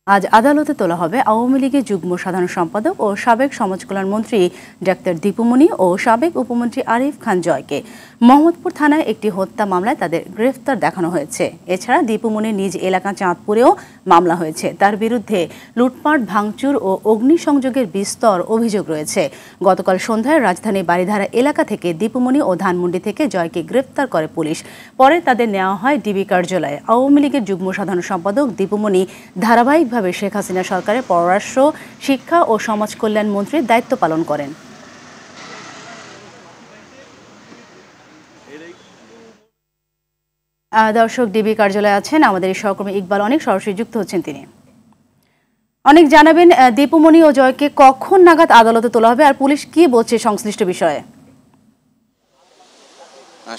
আজ আদালতে তোলা হবে আওয়ামী লীগের যুগ্ম সাধারণ সম্পাদক ও সাবেক সমাজকল্যাণ মন্ত্রী ডাক্তার দীপুমনি ও সাবেক উপমন্ত্রী আরিফ খান জয়কে। মোহাম্মদপুর থানায় একটি হত্যা মামলায় তাদের গ্রেফতার দেখানো হয়েছে। এছাড়া দীপুমনির নিজ এলাকা চাঁদপুরেও মামলা হয়েছে। তার বিরুদ্ধে লুটপাট, ভাঙচুর ও অগ্নিসংযোগের বিস্তর অভিযোগ রয়েছে। গতকাল সন্ধ্যায় রাজধানীর বারিধারা এলাকা থেকে দীপুমনি ও ধানমন্ডি থেকে জয়কে গ্রেফতার করে পুলিশ। পরে তাদের নেওয়া হয় ডিবি কার্যালয়ে। আওয়ামী লীগের যুগ্ম সাধারণ সম্পাদক দীপুমনি ধারাবাহিক শেখ হাসিনা সরকারের পররাষ্ট্র, শিক্ষা ও সমাজ কল্যাণ মন্ত্রীর দায়িত্ব পালন করেন। দর্শক, ডিবি কার্যালয়ে আছেন আমাদের সহকর্মী ইকবাল অনেক, সরাসরি যুক্ত হচ্ছেন তিনি। অনেক জানাবেন, দীপুমনি ও জয়কে কখন নাগাদ আদালতে তোলা হবে আর পুলিশ কি বলছে সংশ্লিষ্ট বিষয়ে?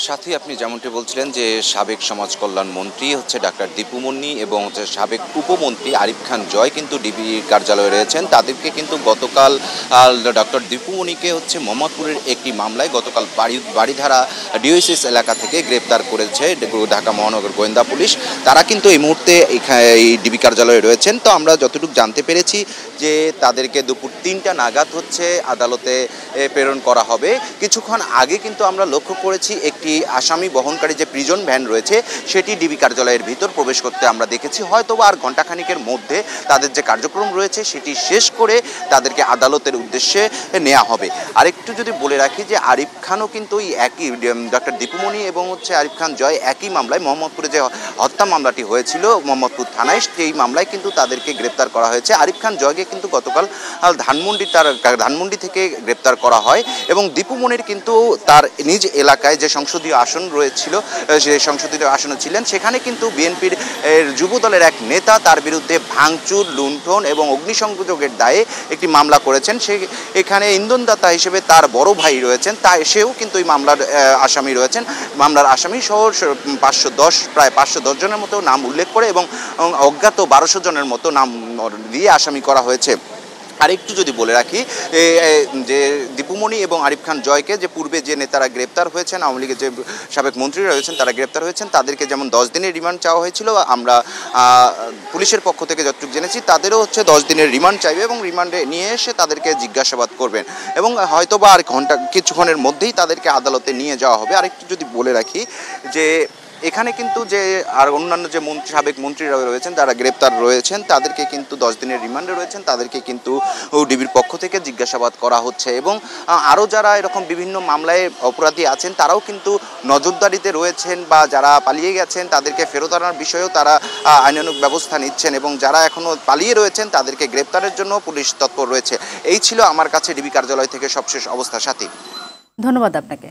সাথী, আপনি যেমনটি বলছিলেন যে সাবেক সমাজ কল্যাণ মন্ত্রী ডাক্তার দীপুমনি এবং সাবেক উপমন্ত্রী আরিফ খান জয় কিন্তু ডিবি কার্যালয়ে রয়েছেন। তাদেরকে কিন্তু গতকাল ডক্টর দীপুমনিকে মোহাম্মদপুরের একটি মামলায় গতকাল বারিধারা ডিওএসএস এলাকা থেকে গ্রেপ্তার করেছে ঢাকা মহানগর গোয়েন্দা পুলিশ। তারা কিন্তু এই মুহূর্তে এই ডিবি কার্যালয়ে রয়েছেন। তো আমরা যতটুকু জানতে পেরেছি যে তাদেরকে দুপুর ৩টা নাগাদ আদালতে প্রেরণ করা হবে। কিছুক্ষণ আগে কিন্তু আমরা লক্ষ্য করেছি একটি আসামি বহনকারী যে প্রিজন ভ্যান রয়েছে সেটি ডিবি কার্যালয়ের ভিতর প্রবেশ করতে আমরা দেখেছি। হয়তোবা আর ঘণ্টাখানিকের মধ্যে তাদের যে কার্যক্রম রয়েছে সেটি শেষ করে তাদেরকে আদালতের উদ্দেশ্যে নেওয়া হবে। আরেকটু যদি বলে রাখি যে আরিফ খানও কিন্তু এই একই ডক্টর দীপুমনি এবং আরিফ খান জয় একই মামলায় মোহাম্মদপুরে যে হত্যা মামলাটি হয়েছিল মোহাম্মদপুর থানায়, সেই মামলায় কিন্তু তাদেরকে গ্রেপ্তার করা হয়েছে। আরিফ খান জয়কে কিন্তু গতকাল ধানমন্ডি থেকে গ্রেপ্তার করা হয় এবং দীপুমনির কিন্তু তার নিজ এলাকায় যে সংসদীয় আসন রয়েছিল, সেই সংসদীয় আসনে ছিলেন, সেখানে কিন্তু বিএনপির যুবদলের এক নেতা তার বিরুদ্ধে ভাঙচুর, লুণ্ঠন এবং অগ্নিসংযোগের দায়ে একটি মামলা করেছেন। এখানে ইন্ধনদাতা হিসেবে তার বড় ভাই রয়েছেন, সেও কিন্তু এই মামলার আসামি রয়েছেন। মামলার আসামি সহ প্রায় 510 জনের মতো নাম উল্লেখ করে এবং অজ্ঞাত 1200 জনের মতো নাম দিয়ে আসামি করা হয়েছে। আর একটু যদি বলে রাখি যে দীপুমনি এবং আরিফ খান জয়কে যে পূর্বে যে নেতারা গ্রেপ্তার হয়েছেন, আওয়ামী লীগের যে সাবেক মন্ত্রীরা রয়েছেন তারা গ্রেপ্তার হয়েছেন, তাদেরকে যেমন 10 দিনের রিমান্ড চাওয়া হয়েছিল, আমরা পুলিশের পক্ষ থেকে যতটুকু জেনেছি তাদেরও 10 দিনের রিমান্ড চাইবে এবং রিমান্ডে নিয়ে এসে তাদেরকে জিজ্ঞাসাবাদ করবেন এবং হয়তোবা আর কিছুক্ষণের মধ্যেই তাদেরকে আদালতে নিয়ে যাওয়া হবে। আরেকটু যদি বলে রাখি যে এখানে কিন্তু যে আর অন্যান্য যে সাবেক মন্ত্রীরা রয়েছেন তারা গ্রেপ্তার রয়েছেন, তাদেরকে কিন্তু 10 দিনের রিমান্ডে রয়েছেন, তাদেরকে কিন্তু ডিবির পক্ষ থেকে জিজ্ঞাসাবাদ করা হচ্ছে এবং আরও যারা এরকম বিভিন্ন মামলায় অপরাধী আছেন তারাও কিন্তু নজরদারিতে রয়েছেন বা যারা পালিয়ে গেছেন তাদেরকে ফেরত আনার বিষয়েও তারা আইনানুগ ব্যবস্থা নিচ্ছেন এবং যারা এখনও পালিয়ে রয়েছেন তাদেরকে গ্রেপ্তারের জন্য পুলিশ তৎপর রয়েছে। এই ছিল আমার কাছে ডিবি কার্যালয় থেকে সবশেষ অবস্থা। সাথী, ধন্যবাদ আপনাকে।